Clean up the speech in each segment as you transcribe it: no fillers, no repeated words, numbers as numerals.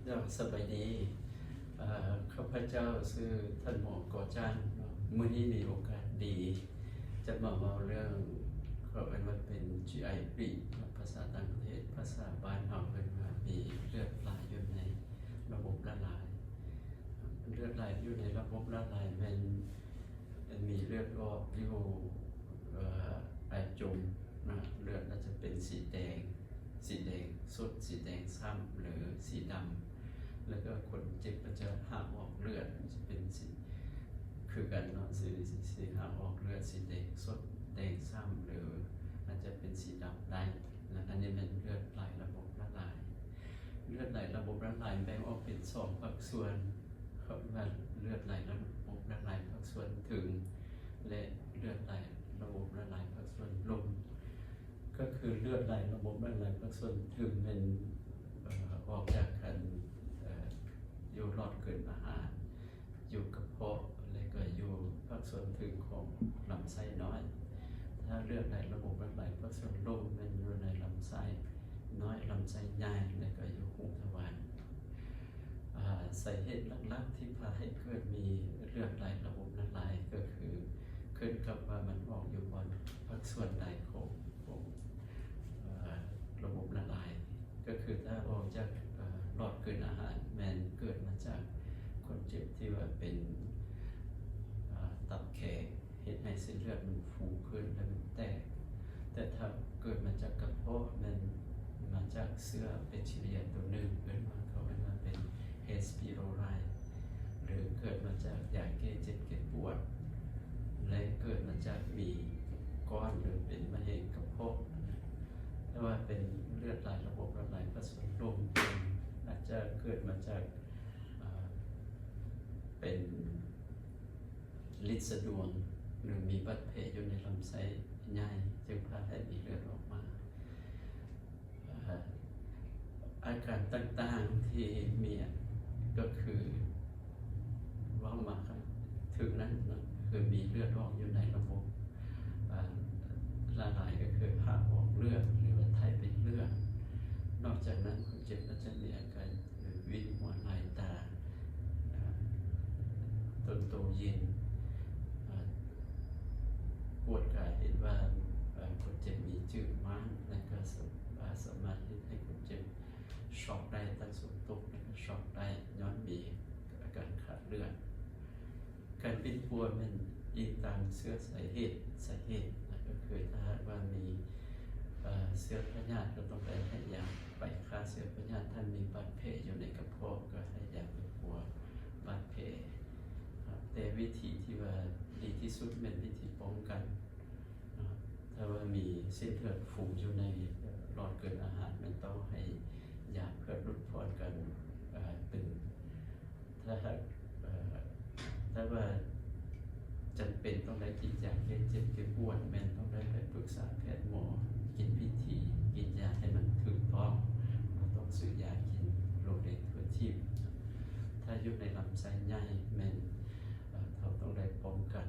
สบายดีข้าพเจ้าชื่อท่านหมอก่อจันทร์มื้อนี้มีโอกาสดี จะมาเล่าเรื่องเขาเป็นว่าเป็น GI ปีภาษาต่างประเทศภาษาบ้านเราเป็นว่ามีเลือดไหลอยู่ในระบบละลายเลือดไหลอยู่ในระบบละลายมันมีเลือดออกอยู่ไอจุ่มนะเลือดอาจจะเป็นสีแดงสดสีแดงซ้ำหรือสีดำแล้วก็คนเจ็บก็จะหากออกเลือดจะเป็นสีคือกันเนาะสีหากออกเลือดสีแดงสดแดงซ้ำหรืออาจจะเป็นสีดำได้นะอันนี้เป็นเลือดไหลระบบละลายเลือดไหลระบบละลายแบ่งออกเป็นสองภาคส่วนเขาว่าเลือดไหลระบบละลายภาคส่วนถึงและเลือดไหลระบบละลายภาคส่วนลงก็คือเลือดไหลระบบละลายภาคส่วนถึงเป็นออกจากกันอยู่หลอดเกินอาหารอยู่กระเพาะและก็อยู่ภาคส่วนถึงของลำไส้น้อยถ้าเลือดไหลระบบละลายภาคส่วนลงมันอยู่ในลำไส้น้อยลำไส้ใหญ่และก็อยู่หูทวารสาเหตุหลักๆที่พาให้เกิดมีเลือดไหลระบบละลายก็คือขึ้นกับว่ามันออกอยู่บนภาคส่วนใดของระบบละลายก็คือถ้าออกจากหลอดเกินอาหารมันเกิดมาจากคนเจ็บที่ว่าเป็นตับแข็งเหตุให้เส้นเลือดมันฟูขึ้นและมันแตกแต่ถ้าเกิดมาจากกระเพาะมันมาจากเชื้อแบคทีเรียตัวหนึ่งเกิดมาเขาเรียกว่าเป็นเฮสปิโรไลหรือเกิดมาจากยาแก้เจ็บแก้ปวดและเกิดมาจากมีก้อนหรือเป็นมะเร็งกระเพาะถ้าว่าเป็นเลือดไหลระบบละลายผสมลมอาจจะเกิดมาจากเป็นลิ้นสะดวงหรือมีบาดแผลอยู่ในลำไส้ใหญ่จึงพาให้มีเลือดออกมาอาการต่างๆที่มีก็คือว่ามาถึงนั้นคือมีเลือดออกอยู่ในระบบละลายก็คือหากออกเลือดหรือว่าไทเป็นเลือดนอกจากนั้นคนเจ็บก็จะมีอาการวิงหัวไหล่ตาต้นโตเย็นปวดกายเห็นว่าคนเจ็บมีจืดม้านและก็สามารถให้คนเจ็บช็อกได้ตั้งสุดตกและก็ช็อกได้ย้อนมีอาการขาดเลือดการเป็นปวดมันอิงตามเชื้อสาเหตุก็คือถ้าว่ามีเชื้อพยาธิก็ต้องไปให้ยาไปฆ่าเชื้อพยาธิถ้ามีบาดแผลอยู่ในกระเพาะก็ให้ยาไปปัวบาดแผลแต่วิธีที่ว่าดีที่สุดเป็นวิธีป้องกันถ้าว่ามีเส้นเลือดฝูงอยู่ในหลอดเกินอาหารมันต้องให้ยาเพื่อลดพรกันเป็นถ้าว่าจำเป็นต้องได้กินยาแก้เจ็บแก้ปวดแม่นต้องได้ไปปรึกษาแพทย์หมอกินวิธีกินยาให้มันถูกต้องเราต้องซื้อยากินโรคเด็กทั่วทีบถ้าอยู่ในลำไส้ใหญ่แม่นเราต้องได้ป้องกัน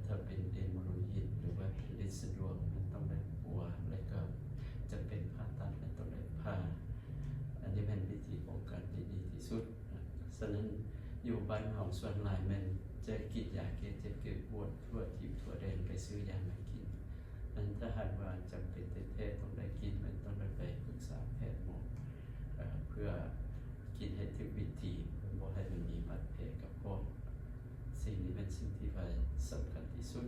ถ้าเป็นเอโมโรยิดหรือว่าลิ้นสะดวกมันต้องได้ปัวแล้วก็จะเป็นผ่าตัดมันต้องได้ผ่าอันนี้เป็นวิธีป้องกันที่ดีที่สุดฉะนั้นอยู่บ้านเราส่วนหลายมันจะกินยาแก้เจ็บแก้ปวดทั่วทิพย์ทั่วแดนไปซื้อยามากินนั้นถ้าหากว่าจำเป็นแท้ๆต้องได้กินมันต้องได้ไปปรึกษาแพทย์หมอเพื่อกินให้ถูกวิธีเพื่อบ่ให้มันมีบาดแผลกับพวกสิ่งนี้เป็นสิ่งที่สำคัญที่สุด